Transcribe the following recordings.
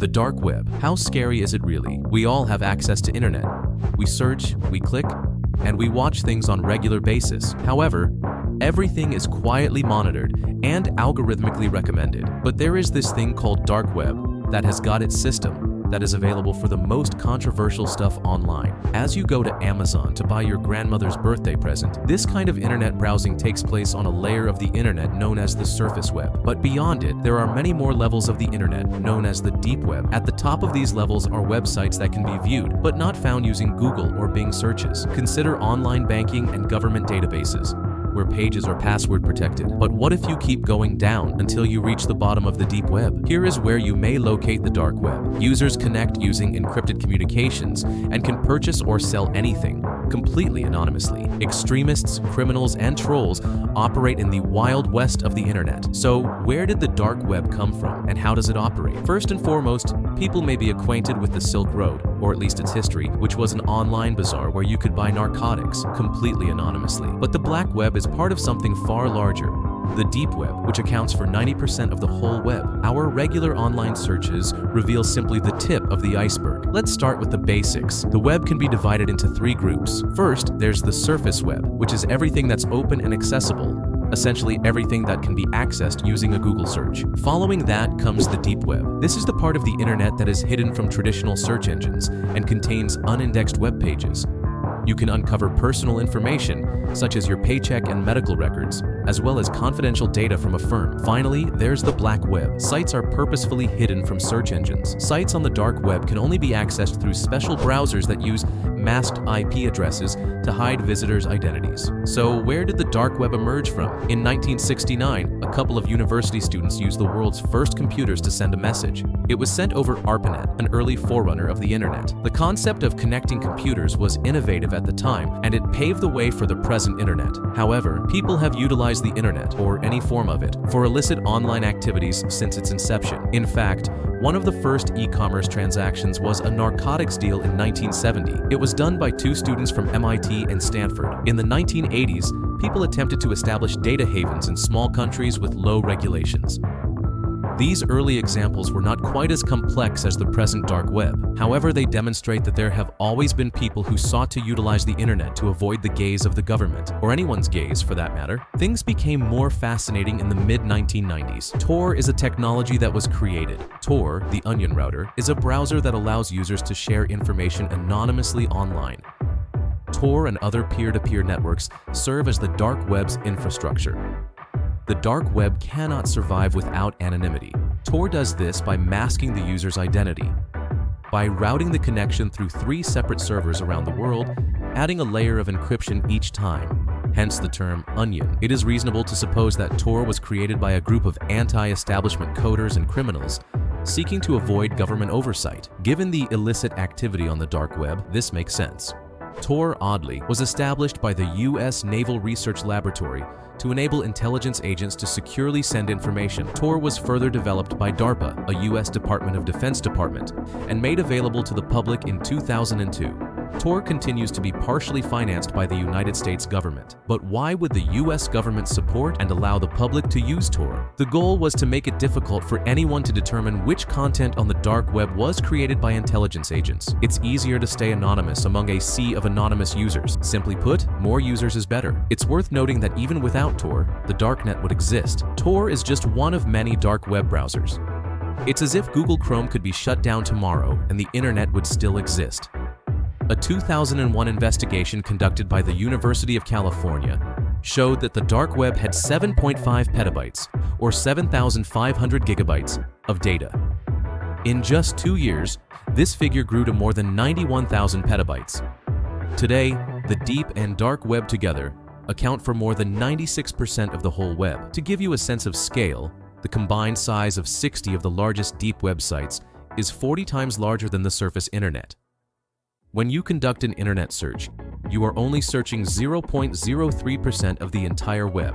The dark web. How scary is it really? We all have access to internet. We search, we click, and we watch things on regular basis. However, everything is quietly monitored and algorithmically recommended. But there is this thing called dark web that has got its system that is available for the most controversial stuff online. As you go to Amazon to buy your grandmother's birthday present, this kind of internet browsing takes place on a layer of the internet known as the surface web. But beyond it, there are many more levels of the internet known as the deep web. At the top of these levels are websites that can be viewed, but not found using Google or Bing searches. Consider online banking and government databases, where pages are password protected. But what if you keep going down until you reach the bottom of the deep web? Here is where you may locate the dark web. Users connect using encrypted communications and can purchase or sell anything completely anonymously. Extremists, criminals, and trolls operate in the wild west of the internet. So where did the dark web come from and how does it operate? First and foremost, people may be acquainted with the Silk Road, or at least its history, which was an online bazaar where you could buy narcotics completely anonymously. But the black web is part of something far larger, the deep web, which accounts for 90% of the whole web. Our regular online searches reveal simply the tip of the iceberg. Let's start with the basics. The web can be divided into three groups. First, there's the surface web, which is everything that's open and accessible. Essentially everything that can be accessed using a Google search. Following that comes the deep web. This is the part of the internet that is hidden from traditional search engines and contains unindexed web pages. You can uncover personal information, such as your paycheck and medical records, as well as confidential data from a firm. Finally, there's the black web. Sites are purposefully hidden from search engines. Sites on the dark web can only be accessed through special browsers that use masked IP addresses to hide visitors' identities. So where did the dark web emerge from? In 1969, a couple of university students used the world's first computers to send a message. It was sent over ARPANET, an early forerunner of the internet. The concept of connecting computers was innovative at the time, and it paved the way for the present internet. However, people have utilized the internet, or any form of it, for illicit online activities since its inception. In fact, one of the first e-commerce transactions was a narcotics deal in 1970. It was done by two students from MIT and Stanford. In the 1980s, people attempted to establish data havens in small countries with low regulations. These early examples were not quite as complex as the present dark web. However, they demonstrate that there have always been people who sought to utilize the internet to avoid the gaze of the government, or anyone's gaze for that matter. Things became more fascinating in the mid-1990s. Tor is a technology that was created. Tor, the onion router, is a browser that allows users to share information anonymously online. Tor and other peer-to-peer networks serve as the dark web's infrastructure. The dark web cannot survive without anonymity. Tor does this by masking the user's identity, by routing the connection through three separate servers around the world, adding a layer of encryption each time, hence the term onion. It is reasonable to suppose that Tor was created by a group of anti-establishment coders and criminals seeking to avoid government oversight. Given the illicit activity on the dark web, this makes sense. Tor, oddly, was established by the U.S. Naval Research Laboratory to enable intelligence agents to securely send information. Tor was further developed by DARPA, a U.S. Department of Defense department, and made available to the public in 2002. Tor continues to be partially financed by the United States government. But why would the U.S. government support and allow the public to use Tor? The goal was to make it difficult for anyone to determine which content on the dark web was created by intelligence agents. It's easier to stay anonymous among a sea of anonymous users. Simply put, more users is better. It's worth noting that even without Tor, the darknet would exist. Tor is just one of many dark web browsers. It's as if Google Chrome could be shut down tomorrow and the internet would still exist. A 2001 investigation conducted by the University of California showed that the dark web had 7.5 petabytes, or 7,500 gigabytes, of data. In just 2 years, this figure grew to more than 91,000 petabytes. Today, the deep and dark web together account for more than 96% of the whole web. To give you a sense of scale, the combined size of 60 of the largest deep websites is 40 times larger than the surface internet. When you conduct an internet search, you are only searching 0.03% of the entire web.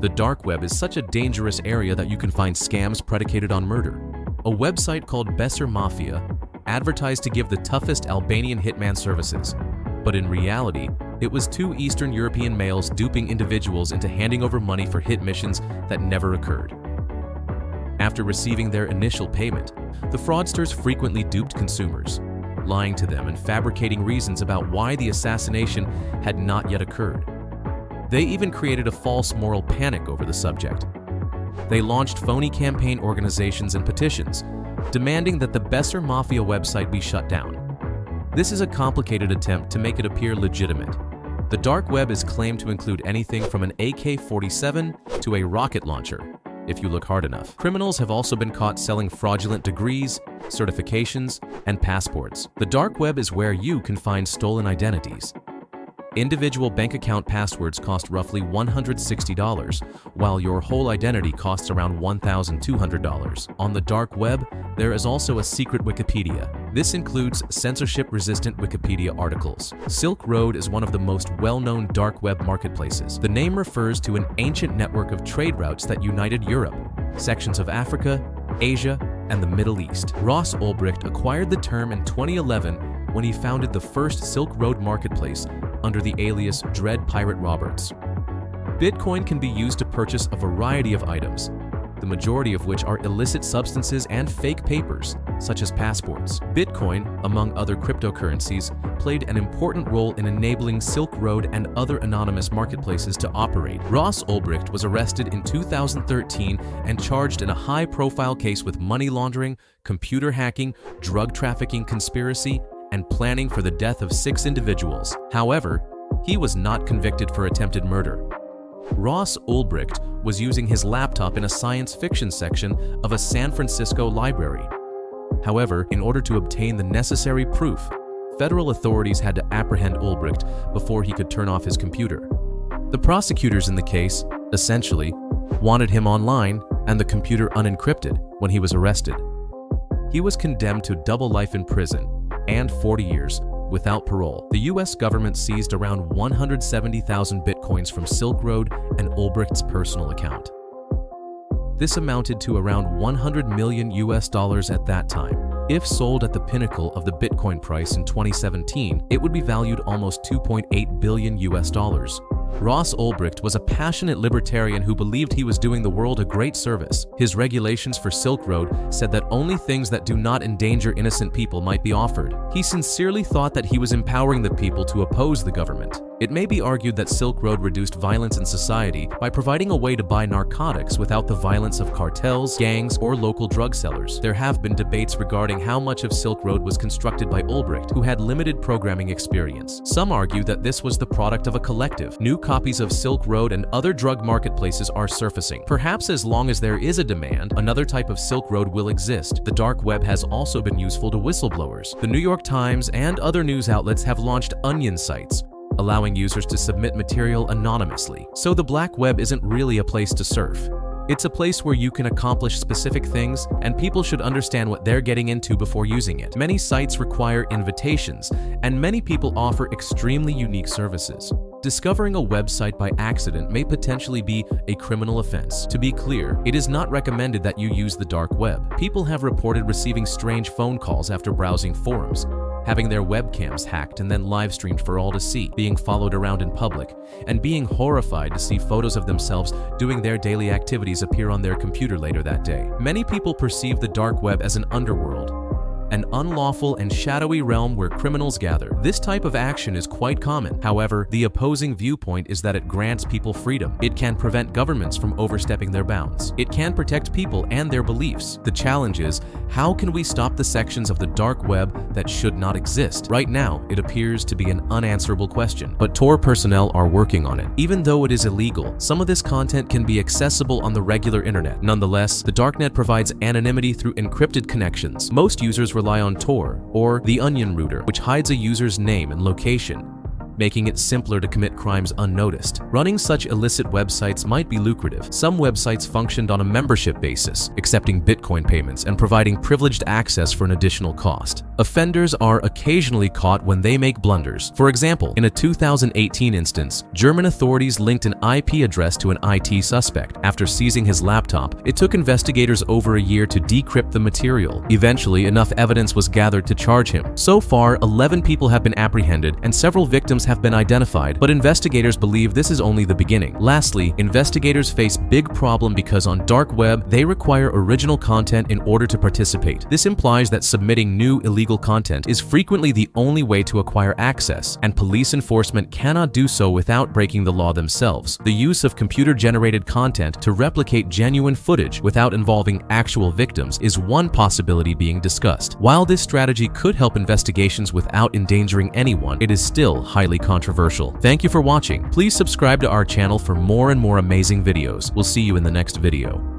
The dark web is such a dangerous area that you can find scams predicated on murder. A website called Besser Mafia advertised to give the toughest Albanian hitman services, but in reality, it was two Eastern European males duping individuals into handing over money for hit missions that never occurred. After receiving their initial payment, the fraudsters frequently duped consumers, lying to them and fabricating reasons about why the assassination had not yet occurred. They even created a false moral panic over the subject. They launched phony campaign organizations and petitions, demanding that the Besser Mafia website be shut down. This is a complicated attempt to make it appear legitimate. The dark web is claimed to include anything from an AK-47 to a rocket launcher, if you look hard enough. Criminals have also been caught selling fraudulent degrees, certifications, and passports. The dark web is where you can find stolen identities. Individual bank account passwords cost roughly $160, while your whole identity costs around $1,200. On the dark web, there is also a secret Wikipedia. This includes censorship-resistant Wikipedia articles. Silk Road is one of the most well-known dark web marketplaces. The name refers to an ancient network of trade routes that united Europe, sections of Africa, Asia, and the Middle East. Ross Ulbricht acquired the term in 2011 when he founded the first Silk Road marketplace under the alias Dread Pirate Roberts. Bitcoin can be used to purchase a variety of items, the majority of which are illicit substances and fake papers, such as passports. Bitcoin, among other cryptocurrencies, played an important role in enabling Silk Road and other anonymous marketplaces to operate. Ross Ulbricht was arrested in 2013 and charged in a high-profile case with money laundering, computer hacking, drug trafficking conspiracy, and planning for the death of 6 individuals. However, he was not convicted for attempted murder. Ross Ulbricht was using his laptop in a science fiction section of a San Francisco library. However, in order to obtain the necessary proof, federal authorities had to apprehend Ulbricht before he could turn off his computer. The prosecutors in the case, essentially, wanted him online and the computer unencrypted when he was arrested. He was condemned to double life in prison and 40 years without parole. The US government seized around 170,000 bitcoins from Silk Road and Ulbricht's personal account. This amounted to around $100 million at that time. If sold at the pinnacle of the Bitcoin price in 2017, it would be valued almost $2.8 billion. Ross Ulbricht was a passionate libertarian who believed he was doing the world a great service. His regulations for Silk Road said that only things that do not endanger innocent people might be offered. He sincerely thought that he was empowering the people to oppose the government. It may be argued that Silk Road reduced violence in society by providing a way to buy narcotics without the violence of cartels, gangs, or local drug sellers. There have been debates regarding how much of Silk Road was constructed by Ulbricht, who had limited programming experience. Some argue that this was the product of a collective. New copies of Silk Road and other drug marketplaces are surfacing. Perhaps as long as there is a demand, another type of Silk Road will exist. The dark web has also been useful to whistleblowers. The New York Times and other news outlets have launched onion sites, allowing users to submit material anonymously. So the black web isn't really a place to surf. It's a place where you can accomplish specific things, and people should understand what they're getting into before using it. Many sites require invitations, and many people offer extremely unique services. Discovering a website by accident may potentially be a criminal offense. To be clear, it is not recommended that you use the dark web. People have reported receiving strange phone calls after browsing forums, having their webcams hacked and then live-streamed for all to see, being followed around in public, and being horrified to see photos of themselves doing their daily activities appear on their computer later that day. Many people perceive the dark web as an underworld, an unlawful and shadowy realm where criminals gather. This type of action is quite common. However, the opposing viewpoint is that it grants people freedom. It can prevent governments from overstepping their bounds. It can protect people and their beliefs. The challenge is, how can we stop the sections of the dark web that should not exist? Right now, it appears to be an unanswerable question, but Tor personnel are working on it. Even though it is illegal, some of this content can be accessible on the regular internet. Nonetheless, the darknet provides anonymity through encrypted connections. Most users rely on Tor, or the onion router, which hides a user's name and location, making it simpler to commit crimes unnoticed. Running such illicit websites might be lucrative. Some websites functioned on a membership basis, accepting Bitcoin payments and providing privileged access for an additional cost. Offenders are occasionally caught when they make blunders. For example, in a 2018 instance, German authorities linked an IP address to an IT suspect. After seizing his laptop, it took investigators over a year to decrypt the material. Eventually, enough evidence was gathered to charge him. So far, 11 people have been apprehended, and several victims problems have been identified, but investigators believe this is only the beginning. Lastly, investigators face big problem because on dark web, they require original content in order to participate. This implies that submitting new illegal content is frequently the only way to acquire access, and police enforcement cannot do so without breaking the law themselves. The use of computer-generated content to replicate genuine footage without involving actual victims is one possibility being discussed. While this strategy could help investigations without endangering anyone, it is still highly controversial. Thank you for watching. Please subscribe to our channel for more and more amazing videos. We'll see you in the next video.